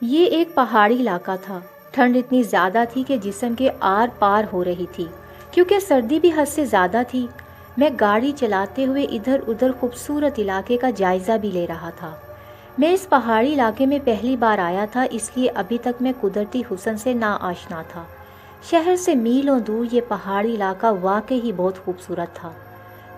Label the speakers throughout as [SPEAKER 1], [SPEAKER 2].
[SPEAKER 1] یہ ایک پہاڑی علاقہ تھا۔ ٹھنڈ اتنی زیادہ تھی کہ جسم کے آر پار ہو رہی تھی، کیونکہ سردی بھی حد سے زیادہ تھی۔ میں گاڑی چلاتے ہوئے ادھر ادھر خوبصورت علاقے کا جائزہ بھی لے رہا تھا۔ میں اس پہاڑی علاقے میں پہلی بار آیا تھا، اس لیے ابھی تک میں قدرتی حسن سے ناآشنا تھا۔ شہر سے میلوں دور یہ پہاڑی علاقہ واقعی ہی بہت خوبصورت تھا۔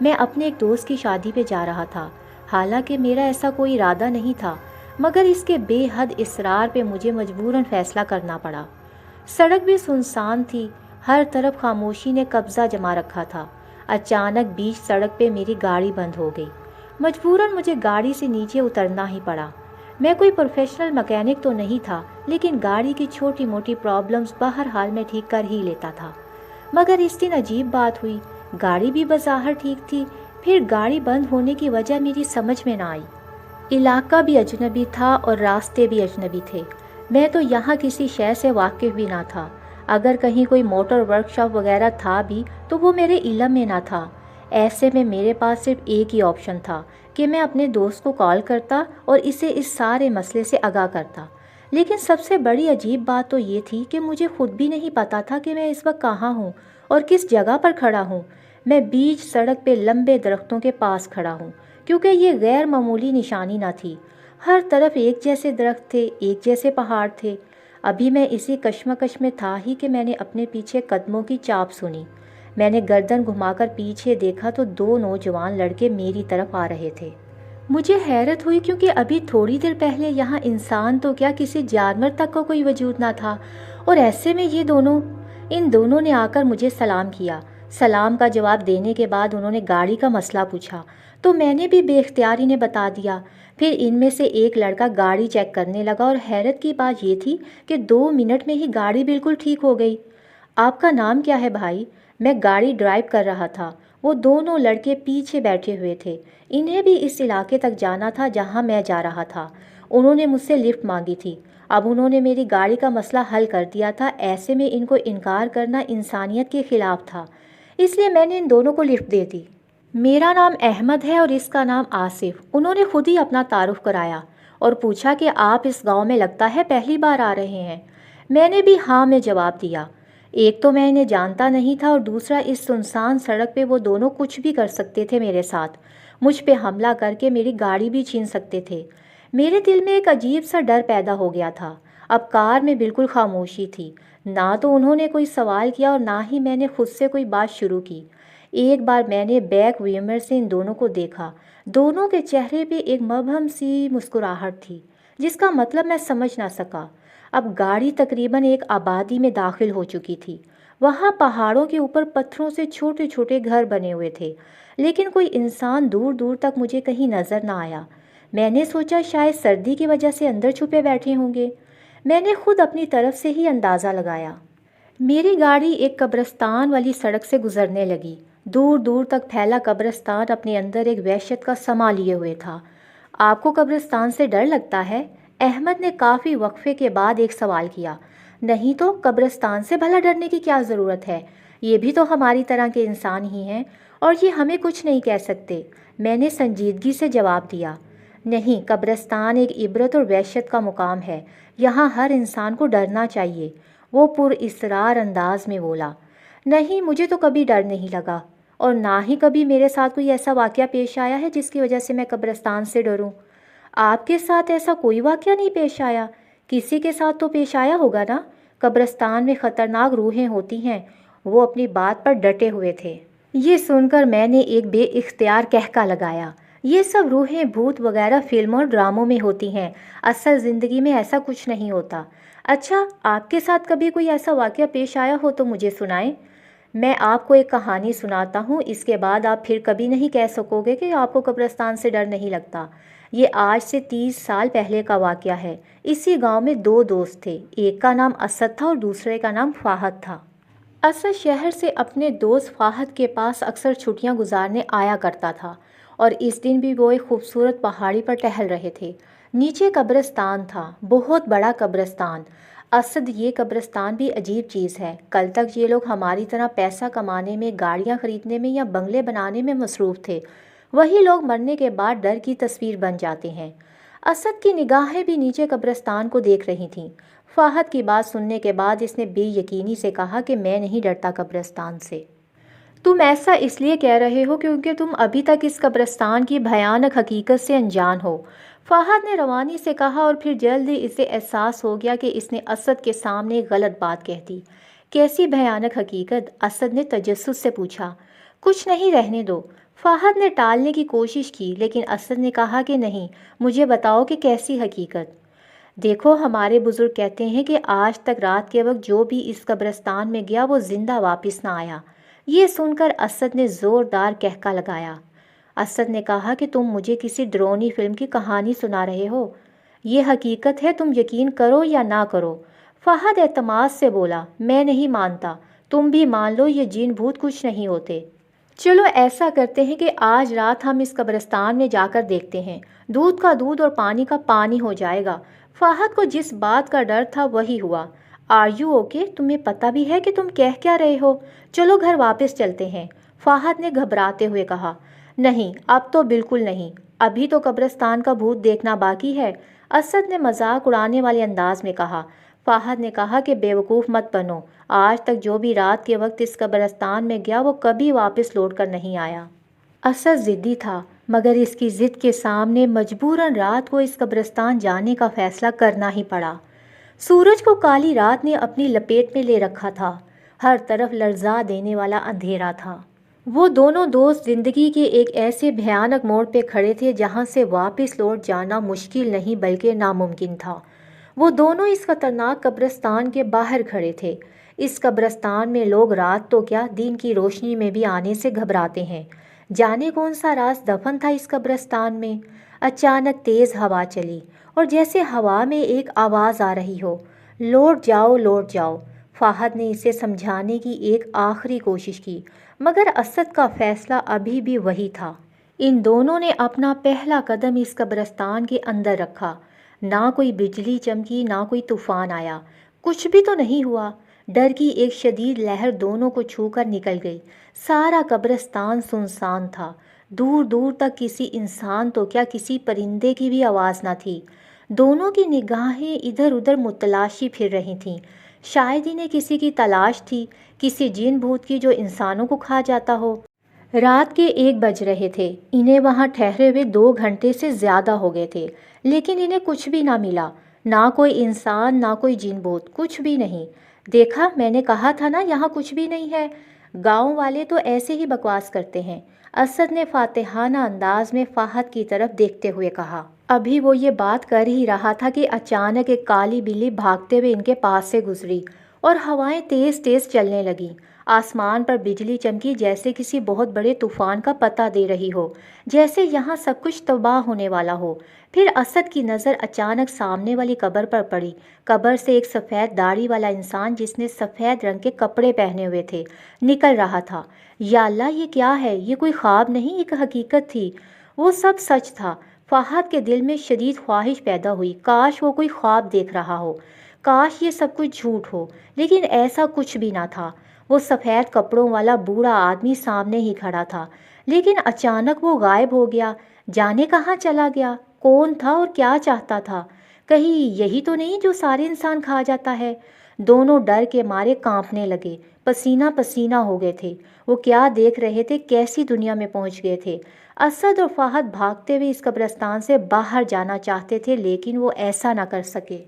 [SPEAKER 1] میں اپنے ایک دوست کی شادی پہ جا رہا تھا، حالانکہ میرا ایسا کوئی ارادہ نہیں تھا، مگر اس کے بے حد اصرار پہ مجھے مجبوراً فیصلہ کرنا پڑا۔ سڑک بھی سنسان تھی، ہر طرف خاموشی نے قبضہ جما رکھا تھا۔ اچانک بیچ سڑک پہ میری گاڑی بند ہو گئی۔ مجبوراً مجھے گاڑی سے نیچے اترنا ہی پڑا۔ میں کوئی پروفیشنل مکینک تو نہیں تھا، لیکن گاڑی کی چھوٹی موٹی پرابلمز بہرحال میں ٹھیک کر ہی لیتا تھا۔ مگر اس دن عجیب بات ہوئی، گاڑی بھی بظاہر ٹھیک تھی، پھر گاڑی بند ہونے کی وجہ میری سمجھ میں نہ آئی۔ علاقہ بھی اجنبی تھا اور راستے بھی اجنبی تھے۔ میں تو یہاں کسی شے سے واقف بھی نہ تھا۔ اگر کہیں کوئی موٹر ورکشاپ وغیرہ تھا بھی تو وہ میرے علم میں نہ تھا۔ ایسے میں میرے پاس صرف ایک ہی آپشن تھا کہ میں اپنے دوست کو کال کرتا اور اسے اس سارے مسئلے سے آگاہ کرتا۔ لیکن سب سے بڑی عجیب بات تو یہ تھی کہ مجھے خود بھی نہیں پتا تھا کہ میں اس وقت کہاں ہوں اور کس جگہ پر کھڑا ہوں۔ میں بیچ سڑک پہ لمبے درختوں کے پاس کھڑا ہوں، کیونکہ یہ غیر معمولی نشانی نہ تھی۔ ہر طرف ایک جیسے درخت تھے، ایک جیسے پہاڑ تھے۔ ابھی میں اسی کشمکش میں تھا ہی کہ میں نے اپنے پیچھے قدموں کی چاپ سنی۔ میں نے گردن گھما کر پیچھے دیکھا تو دو نوجوان لڑکے میری طرف آ رہے تھے۔ مجھے حیرت ہوئی، کیونکہ ابھی تھوڑی دیر پہلے یہاں انسان تو کیا کسی جانور تک کا کوئی وجود نہ تھا، اور ایسے میں ان دونوں نے آ کر مجھے سلام کیا۔ سلام کا جواب دینے کے بعد انہوں نے گاڑی کا مسئلہ پوچھا تو میں نے بھی بے اختیار انہیں بتا دیا۔ پھر ان میں سے ایک لڑکا گاڑی چیک کرنے لگا، اور حیرت کی بات یہ تھی کہ 2 منٹ میں ہی گاڑی بالکل ٹھیک ہو گئی۔ آپ کا نام کیا ہے بھائی؟ میں گاڑی ڈرائیو کر رہا تھا، وہ دونوں لڑکے پیچھے بیٹھے ہوئے تھے۔ انہیں بھی اس علاقے تک جانا تھا جہاں میں جا رہا تھا۔ انہوں نے مجھ سے لفٹ مانگی تھی۔ اب انہوں نے میری گاڑی کا مسئلہ حل کر دیا تھا، ایسے میں ان کو انکار کرنا انسانیت کے خلاف تھا، اس لیے میں نے ان دونوں کو لفٹ دے دی۔ میرا نام احمد ہے اور اس کا نام آصف۔ انہوں نے خود ہی اپنا تعارف کرایا اور پوچھا کہ آپ اس گاؤں میں لگتا ہے پہلی بار آ رہے ہیں۔ میں نے بھی ہاں میں جواب دیا۔ ایک تو میں انہیں جانتا نہیں تھا، اور دوسرا اس سنسان سڑک پہ وہ دونوں کچھ بھی کر سکتے تھے میرے ساتھ، مجھ پہ حملہ کر کے میری گاڑی بھی چھین سکتے تھے۔ میرے دل میں ایک عجیب سا ڈر پیدا ہو گیا تھا۔ اب کار میں بالکل خاموشی تھی، نہ تو انہوں نے کوئی سوال کیا اور نہ ہی میں نے خود سے کوئی بات شروع کی۔ ایک بار میں نے بیک ویمر سے ان دونوں کو دیکھا۔ دونوں کے چہرے پہ ایک مبہم سی مسکراہٹ تھی، جس کا مطلب میں سمجھ نہ سکا۔ اب گاڑی تقریباً ایک آبادی میں داخل ہو چکی تھی۔ وہاں پہاڑوں کے اوپر پتھروں سے چھوٹے چھوٹے گھر بنے ہوئے تھے، لیکن کوئی انسان دور دور تک مجھے کہیں نظر نہ آیا۔ میں نے سوچا شاید سردی کی وجہ سے اندر چھپے بیٹھے ہوں گے۔ میں نے خود اپنی طرف سے ہی اندازہ لگایا۔ میری گاڑی ایک قبرستان والی سڑک سے گزرنے لگی۔ دور دور تک پھیلا قبرستان اپنے اندر ایک وحشت کا سما لیے ہوئے تھا۔ آپ کو قبرستان سے ڈر لگتا ہے؟ احمد نے کافی وقفے کے بعد ایک سوال کیا۔ نہیں تو، قبرستان سے بھلا ڈرنے کی کیا ضرورت ہے؟ یہ بھی تو ہماری طرح کے انسان ہی ہیں، اور یہ ہمیں کچھ نہیں کہہ سکتے، میں نے سنجیدگی سے جواب دیا۔ نہیں، قبرستان ایک عبرت اور وحشت کا مقام ہے، یہاں ہر انسان کو ڈرنا چاہیے، وہ پر اصرار انداز میں بولا۔ نہیں، مجھے تو کبھی ڈر نہیں لگا، اور نہ ہی کبھی میرے ساتھ کوئی ایسا واقعہ پیش آیا ہے جس کی وجہ سے میں قبرستان سے ڈروں۔ آپ کے ساتھ ایسا کوئی واقعہ نہیں پیش آیا؟ کسی کے ساتھ تو پیش آیا ہوگا نا؟ قبرستان میں خطرناک روحیں ہوتی ہیں۔ وہ اپنی بات پر ڈٹے ہوئے تھے۔ یہ سن کر میں نے ایک بے اختیار کہکا لگایا۔ یہ سب روحیں بھوت وغیرہ فلموں اور ڈراموں میں ہوتی ہیں، اصل زندگی میں ایسا کچھ نہیں ہوتا۔ اچھا، آپ کے ساتھ کبھی کوئی ایسا واقعہ پیش آیا ہو تو مجھے سنائیں۔ میں آپ کو ایک کہانی سناتا ہوں، اس کے بعد آپ پھر کبھی نہیں کہہ سکو گے کہ آپ کو قبرستان سے ڈر نہیں لگتا۔ یہ آج سے 30 سال پہلے کا واقعہ ہے۔ اسی گاؤں میں 2 دوست تھے، ایک کا نام اسد تھا اور دوسرے کا نام فاہد تھا۔ اسد شہر سے اپنے دوست فاہد کے پاس اکثر چھٹیاں گزارنے آیا کرتا تھا، اور اس دن بھی وہ ایک خوبصورت پہاڑی پر ٹہل رہے تھے۔ نیچے قبرستان تھا، بہت بڑا قبرستان۔ اسد، یہ قبرستان بھی عجیب چیز ہے، کل تک یہ لوگ ہماری طرح پیسہ کمانے میں، گاڑیاں خریدنے میں یا بنگلے بنانے میں مصروف تھے، وہی لوگ مرنے کے بعد ڈر کی تصویر بن جاتے ہیں۔ اسد کی نگاہیں بھی نیچے قبرستان کو دیکھ رہی تھیں۔ فہد کی بات سننے کے بعد اس نے بے یقینی سے کہا کہ میں نہیں ڈرتا قبرستان سے۔ تم ایسا اس لیے کہہ رہے ہو کیونکہ تم ابھی تک اس قبرستان کی بھیانک حقیقت سے انجان ہو، فہد نے روانی سے کہا، اور پھر جلد ہی اسے احساس ہو گیا کہ اس نے اسد کے سامنے غلط بات کہہ دی۔ کیسی بھیانک حقیقت؟ اسد نے تجسس سے پوچھا۔ کچھ نہیں، رہنے دو۔ فہد نے ٹالنے کی کوشش کی، لیکن اسد نے کہا کہ نہیں، مجھے بتاؤ کہ کیسی حقیقت؟ دیکھو، ہمارے بزرگ کہتے ہیں کہ آج تک رات کے وقت جو بھی اس قبرستان میں گیا وہ زندہ واپس نہ آیا۔ یہ سن کر اسد نے زوردار قہقہ لگایا۔ اسد نے کہا کہ تم مجھے کسی ڈرونی فلم کی کہانی سنا رہے ہو، یہ حقیقت ہے، تم یقین کرو یا نہ کرو۔ فہد اعتماد سے بولا، میں نہیں مانتا، تم بھی مان لو، یہ جن بھوت کچھ نہیں ہوتے۔ چلو ایسا کرتے ہیں کہ آج رات ہم اس قبرستان میں جا کر دیکھتے ہیں، دودھ کا دودھ اور پانی کا پانی ہو جائے گا۔ فہد کو جس بات کا ڈر تھا وہی ہوا۔ Are you okay? تمہیں پتہ بھی ہے کہ تم کہہ کیا رہے ہو؟ چلو گھر واپس چلتے ہیں، فہد نے گھبراتے ہوئے کہا۔ نہیں، اب تو بالکل نہیں، ابھی تو قبرستان کا بھوت دیکھنا باقی ہے، اسد نے مذاق اڑانے والے انداز میں کہا۔ فہد نے کہا کہ بیوقوف مت بنو، آج تک جو بھی رات کے وقت اس قبرستان میں گیا وہ کبھی واپس لوٹ کر نہیں آیا۔ اسد ضدی تھا، مگر اس کی ضد کے سامنے مجبوراً رات کو اس قبرستان جانے کا فیصلہ کرنا ہی پڑا۔ سورج کو کالی رات نے اپنی لپیٹ میں لے رکھا تھا، ہر طرف لرزا دینے والا اندھیرا تھا۔ وہ دونوں دوست زندگی کے ایک ایسے بھیانک موڑ پہ کھڑے تھے جہاں سے واپس لوٹ جانا مشکل نہیں بلکہ ناممکن تھا۔ وہ دونوں اس خطرناک قبرستان کے باہر کھڑے تھے۔ اس قبرستان میں لوگ رات تو کیا، دن کی روشنی میں بھی آنے سے گھبراتے ہیں۔ جانے کون سا راز دفن تھا اس قبرستان میں؟ اچانک تیز ہوا چلی اور جیسے ہوا میں ایک آواز آ رہی ہو، لوٹ جاؤ، لوٹ جاؤ۔ فہد نے اسے سمجھانے کی ایک آخری کوشش کی، مگر اسد کا فیصلہ ابھی بھی وہی تھا۔ ان دونوں نے اپنا پہلا قدم اس قبرستان کے اندر رکھا۔ نہ کوئی بجلی چمکی، نہ کوئی طوفان آیا، کچھ بھی تو نہیں ہوا۔ ڈر کی ایک شدید لہر دونوں کو چھو کر نکل گئی۔ سارا قبرستان سنسان تھا، دور دور تک کسی انسان تو کیا، کسی پرندے کی بھی آواز نہ تھی۔ دونوں کی نگاہیں ادھر ادھر متلاشی پھر رہی تھیں، شاید انہیں کسی کی تلاش تھی، کسی جن بھوت کی جو انسانوں کو کھا جاتا ہو۔ رات کے 1 بج رہے تھے، انہیں وہاں ٹھہرے ہوئے 2 گھنٹے سے زیادہ ہو گئے تھے، لیکن انہیں کچھ بھی نہ ملا، نہ کوئی انسان، نہ کوئی جن بھوت، کچھ بھی نہیں۔ دیکھا، میں نے کہا تھا نا یہاں کچھ بھی نہیں ہے، گاؤں والے تو ایسے ہی بکواس کرتے ہیں، اسد نے فاتحانہ انداز میں فہد کی طرف دیکھتے ہوئے کہا۔ ابھی وہ یہ بات کر ہی رہا تھا کہ اچانک ایک کالی بلی بھاگتے ہوئے ان کے پاس سے گزری اور ہوائیں تیز تیز چلنے لگیں۔ آسمان پر بجلی چمکی جیسے کسی بہت بڑے طوفان کا پتہ دے رہی ہو، جیسے یہاں سب کچھ تباہ ہونے والا ہو۔ پھر اسد کی نظر اچانک سامنے والی قبر پر پڑی۔ قبر سے ایک سفید داڑھی والا انسان جس نے سفید رنگ کے کپڑے پہنے ہوئے تھے نکل رہا تھا۔ یا اللہ، یہ کیا ہے؟ یہ کوئی خواب نہیں، ایک حقیقت تھی، وہ سب سچ تھا۔ فہد کے دل میں شدید خواہش پیدا ہوئی، کاش وہ کوئی خواب دیکھ رہا ہو، کاش یہ سب کچھ جھوٹ ہو، لیکن ایسا کچھ بھی نہ تھا۔ وہ سفید کپڑوں والا بوڑھا آدمی سامنے ہی کھڑا تھا، لیکن اچانک وہ غائب ہو گیا، جانے کہاں چلا گیا؟ کون تھا اور کیا چاہتا تھا؟ کہیں یہی تو نہیں جو سارے انسان کھا جاتا ہے؟ دونوں ڈر کے مارے کانپنے لگے، پسینہ پسینہ ہو گئے تھے۔ وہ کیا دیکھ رہے تھے؟ کیسی دنیا میں پہنچ گئے تھے؟ اسد اور فہد بھاگتے ہوئے اس قبرستان سے باہر جانا چاہتے تھے، لیکن وہ ایسا نہ کر سکے۔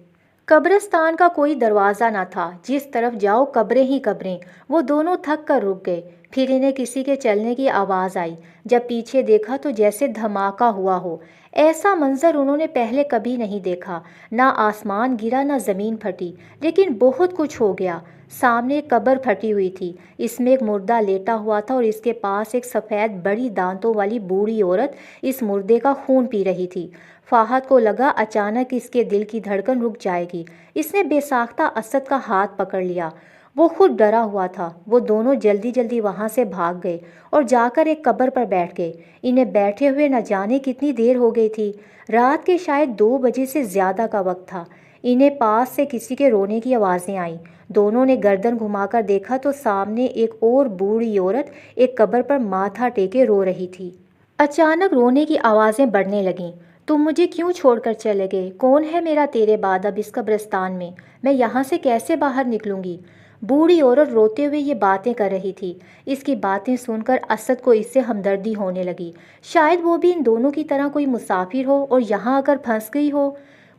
[SPEAKER 1] قبرستان کا کوئی دروازہ نہ تھا، جس طرف جاؤ قبریں ہی قبریں۔ وہ دونوں تھک کر رک گئے، پھر انہیں کسی کے چلنے کی آواز آئی۔ جب پیچھے دیکھا تو جیسے دھماکہ ہوا ہو، ایسا منظر انہوں نے پہلے کبھی نہیں دیکھا۔ نہ آسمان گرا، نہ زمین پھٹی، لیکن بہت کچھ ہو گیا۔ سامنے ایک قبر پھٹی ہوئی تھی، اس میں ایک مردہ لیٹا ہوا تھا اور اس کے پاس ایک سفید بڑی دانتوں والی بوڑھی عورت اس مردے کا خون پی رہی تھی۔ فہد کو لگا اچانک اس کے دل کی دھڑکن رک جائے گی۔ اس نے بے ساختہ اسد کا ہاتھ پکڑ لیا، وہ خود ڈرا ہوا تھا۔ وہ دونوں جلدی جلدی وہاں سے بھاگ گئے اور جا کر ایک قبر پر بیٹھ گئے۔ انہیں بیٹھے ہوئے نہ جانے کتنی دیر ہو گئی تھی، رات کے شاید 2 بجے سے زیادہ کا وقت تھا۔ انہیں پاس سے کسی کے رونے کی آوازیں آئیں۔ دونوں نے گردن گھما کر دیکھا تو سامنے ایک اور بوڑھی عورت ایک قبر پر ماتھا ٹیکے رو رہی تھی۔ اچانک رونے کی آوازیں بڑھنے لگیں تم مجھے کیوں چھوڑ کر چلے گئے؟ کون ہے میرا تیرے بعد اب اس قبرستان میں؟ میں یہاں سے کیسے باہر نکلوں گی؟ بوڑھی عورت روتے ہوئے یہ باتیں کر رہی تھی۔ اس کی باتیں سن کر اسد کو اس سے ہمدردی ہونے لگی۔ شاید وہ بھی ان دونوں کی طرح کوئی مسافر ہو اور یہاں آ کر پھنس گئی ہو۔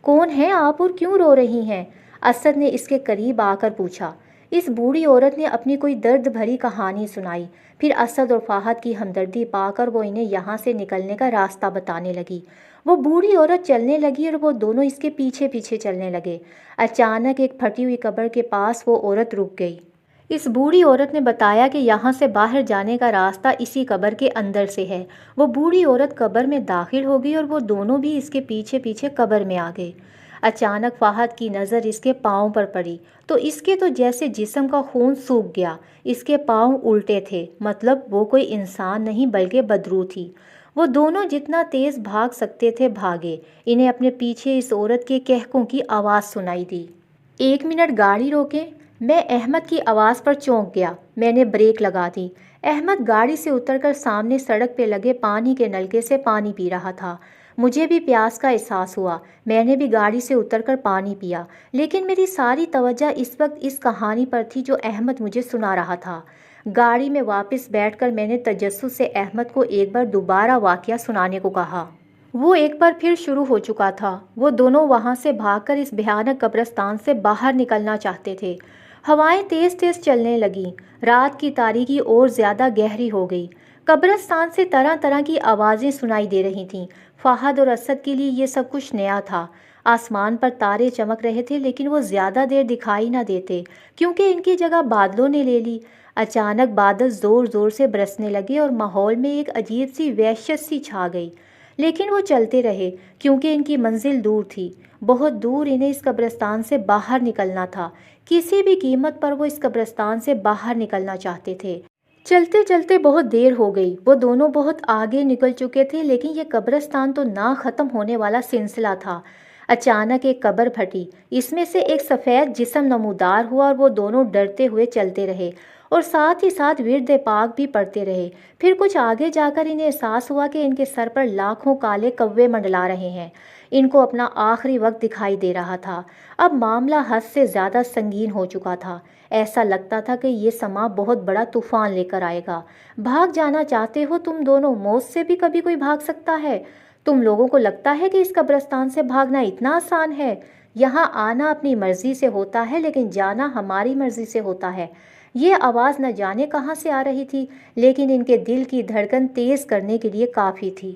[SPEAKER 1] کون ہیں آپ اور کیوں رو رہی ہیں؟ اسد نے اس کے قریب آ کر پوچھا۔ اس بوڑھی عورت نے اپنی کوئی درد بھری کہانی سنائی۔ پھر اسد اور فہد کی ہمدردی پا کر وہ انہیں یہاں سے نکلنے کا راستہ بتانے لگی۔ وہ بوڑھی عورت چلنے لگی اور وہ دونوں اس کے پیچھے پیچھے چلنے لگے۔ اچانک ایک پھٹی ہوئی قبر کے پاس وہ عورت رک گئی۔ اس بوڑھی عورت نے بتایا کہ یہاں سے باہر جانے کا راستہ اسی قبر کے اندر سے ہے۔ وہ بوڑھی عورت قبر میں داخل ہو گئی اور وہ دونوں بھی اس کے پیچھے پیچھے قبر میں آ گئے۔ اچانک فہد کی نظر اس کے پاؤں پر پڑی تو اس کے تو جیسے جسم کا خون سوکھ گیا۔ اس کے پاؤں الٹے تھے، مطلب وہ کوئی انسان نہیں بلکہ بدرو تھی۔ وہ دونوں جتنا تیز بھاگ سکتے تھے بھاگے۔ انہیں اپنے پیچھے اس عورت کے کہکوں کی آواز سنائی دی۔ 1 منٹ گاڑی روکیں۔ میں احمد کی آواز پر چونک گیا۔ میں نے بریک لگا دی۔ احمد گاڑی سے اتر کر سامنے سڑک پہ لگے پانی کے نلکے سے پانی پی رہا تھا۔ مجھے بھی پیاس کا احساس ہوا۔ میں نے بھی گاڑی سے اتر کر پانی پیا، لیکن میری ساری توجہ اس وقت اس کہانی پر تھی جو احمد مجھے سنا رہا تھا۔ گاڑی میں واپس بیٹھ کر میں نے تجسس سے احمد کو ایک بار دوبارہ واقعہ سنانے کو کہا۔ وہ ایک بار پھر شروع ہو چکا تھا۔ وہ دونوں وہاں سے بھاگ کر اس بھیانک قبرستان سے باہر نکلنا چاہتے تھے۔ ہوائیں تیز تیز چلنے لگیں۔ رات کی تاریکی اور زیادہ گہری ہو گئی۔ قبرستان سے طرح طرح کی آوازیں سنائی دے رہی تھیں۔ فہد اور اسد کے لیے یہ سب کچھ نیا تھا۔ آسمان پر تارے چمک رہے تھے لیکن وہ زیادہ دیر دکھائی نہ دیتے کیونکہ ان کی جگہ بادلوں نے لے لی۔ اچانک بادل زور زور سے برسنے لگے اور ماحول میں ایک عجیب سی وحشت سی چھا گئی، لیکن وہ چلتے رہے کیونکہ ان کی منزل دور تھی۔ بہت دور انہیں اس قبرستان سے باہر نکلنا تھا۔ کسی بھی قیمت پر وہ اس قبرستان سے باہر نکلنا چاہتے تھے۔ چلتے چلتے بہت دیر ہو گئی۔ وہ دونوں بہت آگے نکل چکے تھے لیکن یہ قبرستان تو نہ ختم ہونے والا سلسلہ تھا۔ اچانک ایک قبر پھٹی، اس میں سے ایک سفید جسم نمودار ہوا اور وہ دونوں ڈرتے ہوئے چلتے رہے اور ساتھ ہی ساتھ ورد پاک بھی پڑھتے رہے۔ پھر کچھ آگے جا کر انہیں احساس ہوا کہ ان کے سر پر لاکھوں کالے کوے منڈلا رہے ہیں۔ ان کو اپنا آخری وقت دکھائی دے رہا تھا۔ اب معاملہ حد سے زیادہ سنگین ہو چکا تھا۔ ایسا لگتا تھا کہ یہ سما بہت بڑا طوفان لے کر آئے گا۔ بھاگ جانا چاہتے ہو تم دونوں؟ موت سے بھی کبھی کوئی بھاگ سکتا ہے؟ تم لوگوں کو لگتا ہے کہ اس قبرستان سے بھاگنا اتنا آسان ہے؟ یہاں آنا اپنی مرضی سے ہوتا ہے لیکن جانا ہماری مرضی سے ہوتا ہے۔ یہ آواز نہ جانے کہاں سے آ رہی تھی لیکن ان کے دل کی دھڑکن تیز کرنے کے لیے کافی تھی۔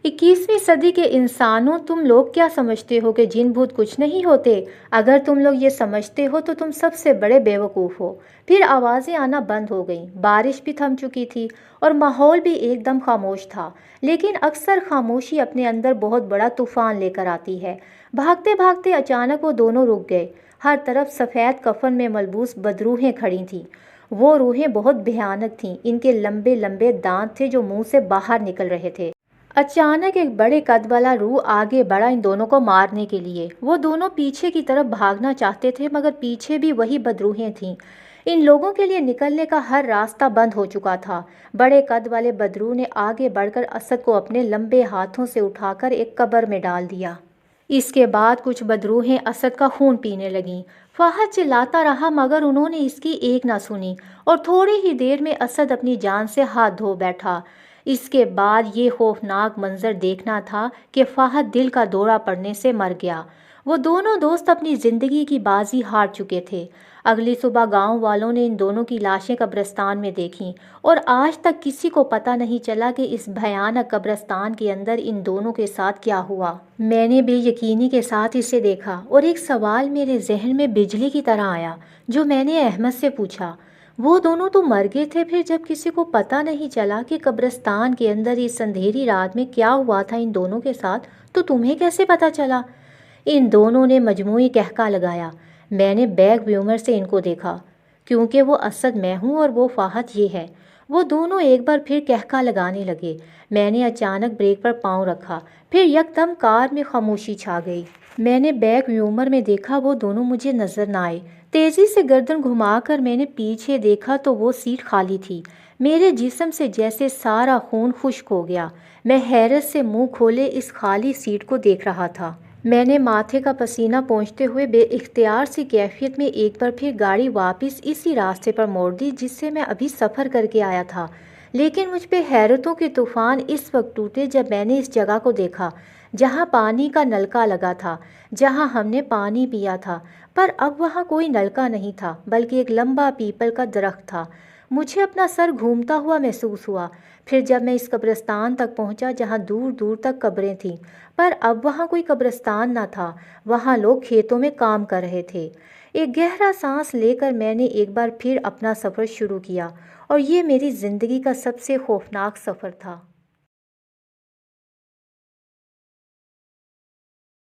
[SPEAKER 1] 21ویں صدی کے انسانوں، تم لوگ کیا سمجھتے ہو کہ جن بھوت کچھ نہیں ہوتے؟ اگر تم لوگ یہ سمجھتے ہو تو تم سب سے بڑے بے وقوف ہو۔ پھر آوازیں آنا بند ہو گئیں۔ بارش بھی تھم چکی تھی اور ماحول بھی ایک دم خاموش تھا، لیکن اکثر خاموشی اپنے اندر بہت بڑا طوفان لے کر آتی ہے۔ بھاگتے بھاگتے اچانک وہ دونوں رک گئے۔ ہر طرف سفید کفن میں ملبوس بدروحیں کھڑی تھیں۔ وہ روحیں بہت بھیانک تھیں۔ ان کے لمبے لمبے دانت تھے جو منہ سے باہر نکل رہے تھے۔ اچانک ایک بڑے قد والا روح آگے بڑھا ان دونوں کو مارنے کے لیے۔ وہ دونوں پیچھے کی طرف بھاگنا چاہتے تھے مگر پیچھے بھی وہی بدروحیں تھیں۔ ان لوگوں کے لیے نکلنے کا ہر راستہ بند ہو چکا تھا۔ بڑے قد والے بدروح نے آگے بڑھ کر اسد کو اپنے لمبے ہاتھوں سے اٹھا کر ایک قبر میں ڈال دیا۔ اس کے بعد کچھ بدروحیں اسد کا خون پینے لگیں۔ فہد چلاتا رہا مگر انہوں نے اس کی ایک نہ سنی اور تھوڑی ہی دیر میں اسد اپنی جان سے ہاتھ دھو بیٹھا۔ اس کے بعد یہ خوفناک منظر دیکھنا تھا کہ فہد دل کا دورہ پڑنے سے مر گیا۔ وہ دونوں دوست اپنی زندگی کی بازی ہار چکے تھے۔ اگلی صبح گاؤں والوں نے ان دونوں کی لاشیں قبرستان میں دیکھیں اور آج تک کسی کو پتہ نہیں چلا کہ اس بھیانک قبرستان کے اندر ان دونوں کے ساتھ کیا ہوا۔ میں نے بے یقینی کے ساتھ اسے دیکھا اور ایک سوال میرے ذہن میں بجلی کی طرح آیا جو میں نے احمد سے پوچھا۔ وہ دونوں تو مر گئے تھے، پھر جب کسی کو پتہ نہیں چلا کہ قبرستان کے اندر اس اندھیری رات میں کیا ہوا تھا ان دونوں کے ساتھ تو تمہیں کیسے پتہ چلا؟ ان دونوں نے مجموعی قہقہ لگایا۔ میں نے بیک ویومر سے ان کو دیکھا کیونکہ وہ اسد میں ہوں اور وہ فہد یہ ہے۔ وہ دونوں ایک بار پھر قہقہ لگانے لگے۔ میں نے اچانک بریک پر پاؤں رکھا، پھر یکدم کار میں خاموشی چھا گئی۔ میں نے بیک ویومر میں دیکھا، وہ دونوں مجھے نظر نہ آئے۔ تیزی سے گردن گھما کر میں نے پیچھے دیکھا تو وہ سیٹ خالی تھی۔ میرے جسم سے جیسے سارا خون خشک ہو گیا۔ میں حیرت سے منہ کھولے اس خالی سیٹ کو دیکھ رہا تھا۔ میں نے ماتھے کا پسینہ پونچھتے ہوئے بے اختیار سی کیفیت میں ایک بار پھر گاڑی واپس اسی راستے پر موڑ دی جس سے میں ابھی سفر کر کے آیا تھا، لیکن مجھ پہ حیرتوں کے طوفان اس وقت ٹوٹے جب میں نے اس جگہ کو دیکھا جہاں پانی کا نلکا لگا تھا، جہاں ہم نے پانی پیا تھا، پر اب وہاں کوئی نلکا نہیں تھا بلکہ ایک لمبا پیپل کا درخت تھا۔ مجھے اپنا سر گھومتا ہوا محسوس ہوا۔ پھر جب میں اس قبرستان تک پہنچا جہاں دور دور تک قبریں تھیں، پر اب وہاں کوئی قبرستان نہ تھا، وہاں لوگ کھیتوں میں کام کر رہے تھے۔ ایک گہرا سانس لے کر میں نے ایک بار پھر اپنا سفر شروع کیا، اور یہ میری زندگی کا سب سے خوفناک سفر تھا۔